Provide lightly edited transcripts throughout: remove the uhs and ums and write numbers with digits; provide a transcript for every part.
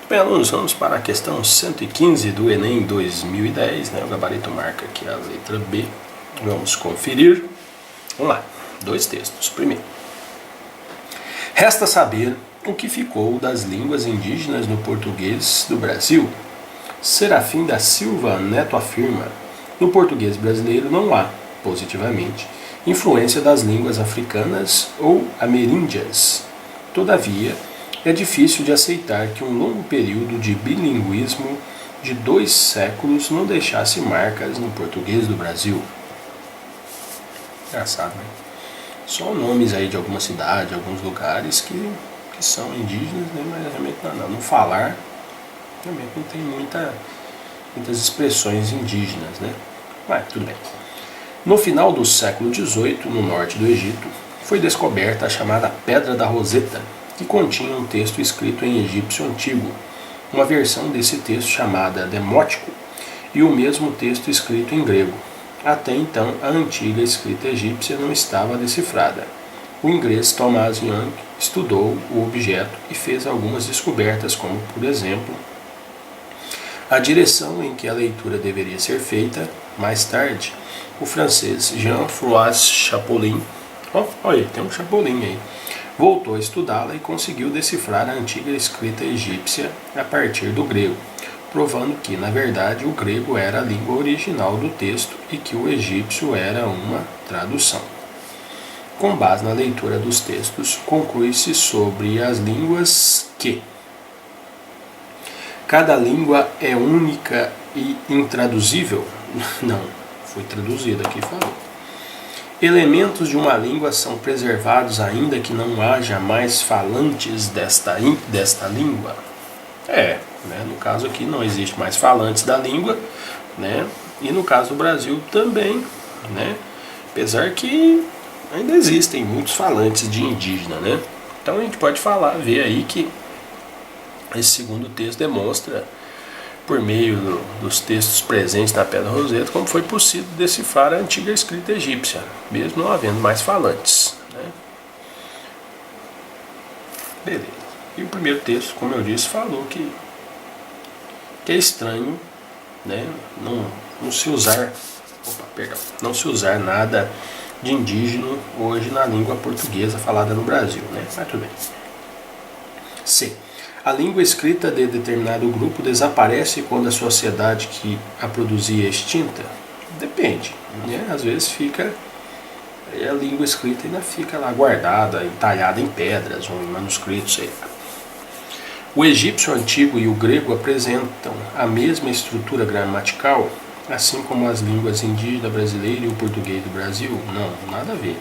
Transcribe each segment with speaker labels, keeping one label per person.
Speaker 1: Bem, alunos, vamos para a questão 115 do Enem 2010, né? O gabarito marca aqui a letra B. Vamos conferir. Vamos lá, dois textos. Primeiro, resta saber o que ficou das línguas indígenas no português do Brasil. Serafim da Silva Neto afirma: no português brasileiro não há, positivamente, influência das línguas africanas ou ameríndias. Todavia, é difícil de aceitar que um longo período de bilinguismo de 2 séculos não deixasse marcas no português do Brasil. Engraçado, né? Só nomes aí de alguma cidade, alguns lugares que são indígenas, né? Mas realmente não falar, realmente não tem muitas expressões indígenas, né? Mas tudo bem. No final do século XVIII, no norte do Egito, foi descoberta a chamada Pedra da Roseta, que continha um texto escrito em egípcio antigo, uma versão desse texto chamada Demótico, e o mesmo texto escrito em grego. Até então, a antiga escrita egípcia não estava decifrada. O inglês Thomas Young estudou o objeto e fez algumas descobertas, como, por exemplo, a direção em que a leitura deveria ser feita. Mais tarde, o francês Jean-François Chapolin, olha, tem um Chapolin aí, voltou a estudá-la e conseguiu decifrar a antiga escrita egípcia a partir do grego, provando que, na verdade, o grego era a língua original do texto e que o egípcio era uma tradução. Com base na leitura dos textos, conclui-se sobre as línguas que cada língua é única e intraduzível. Não, foi traduzido aqui, falou. Elementos de uma língua são preservados ainda que não haja mais falantes desta língua. Né? No caso aqui não existe mais falantes da língua, né? E no caso do Brasil também, né? Apesar que ainda existem muitos falantes de indígena, né? Então a gente pode ver aí que esse segundo texto demonstra, por meio dos textos presentes na Pedra Roseta, como foi possível decifrar a antiga escrita egípcia, mesmo não havendo mais falantes, né? Beleza. E o primeiro texto, como eu disse, falou que é estranho, né, não se usar nada de indígena hoje na língua portuguesa falada no Brasil, né? Mas tudo bem. C. A língua escrita de determinado grupo desaparece quando a sociedade que a produzia é extinta? Depende, né? Às vezes a língua escrita ainda fica lá guardada, entalhada em pedras ou em manuscritos, sei lá. O egípcio antigo e o grego apresentam a mesma estrutura gramatical, assim como as línguas indígena brasileira e o português do Brasil? Não, nada a ver.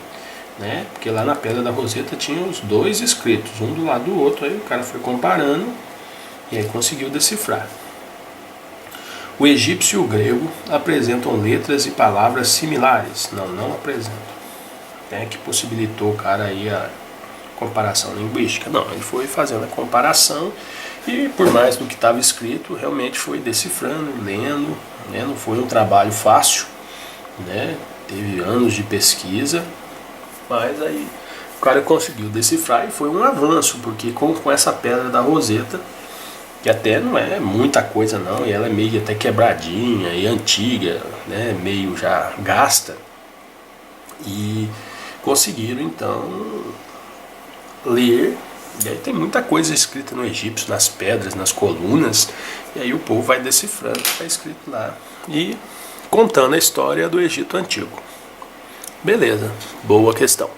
Speaker 1: Né? Porque lá na Pedra da Roseta tinha os dois escritos, um do lado do outro, aí o cara foi comparando e aí conseguiu decifrar. O egípcio e o grego apresentam letras e palavras similares? Não apresentam. Que possibilitou o cara aí a comparação linguística? Não, ele foi fazendo a comparação e por mais do que estava escrito, realmente foi decifrando, lendo, né? Não foi um trabalho fácil, né? Teve anos de pesquisa, mas aí o cara conseguiu decifrar e foi um avanço, porque com essa Pedra da Roseta, que até não é muita coisa não, e ela é meio até quebradinha e antiga, né, meio já gasta, e conseguiram então ler, e aí tem muita coisa escrita no egípcio, nas pedras, nas colunas, e aí o povo vai decifrando o que está escrito lá e contando a história do Egito Antigo. Beleza, boa questão.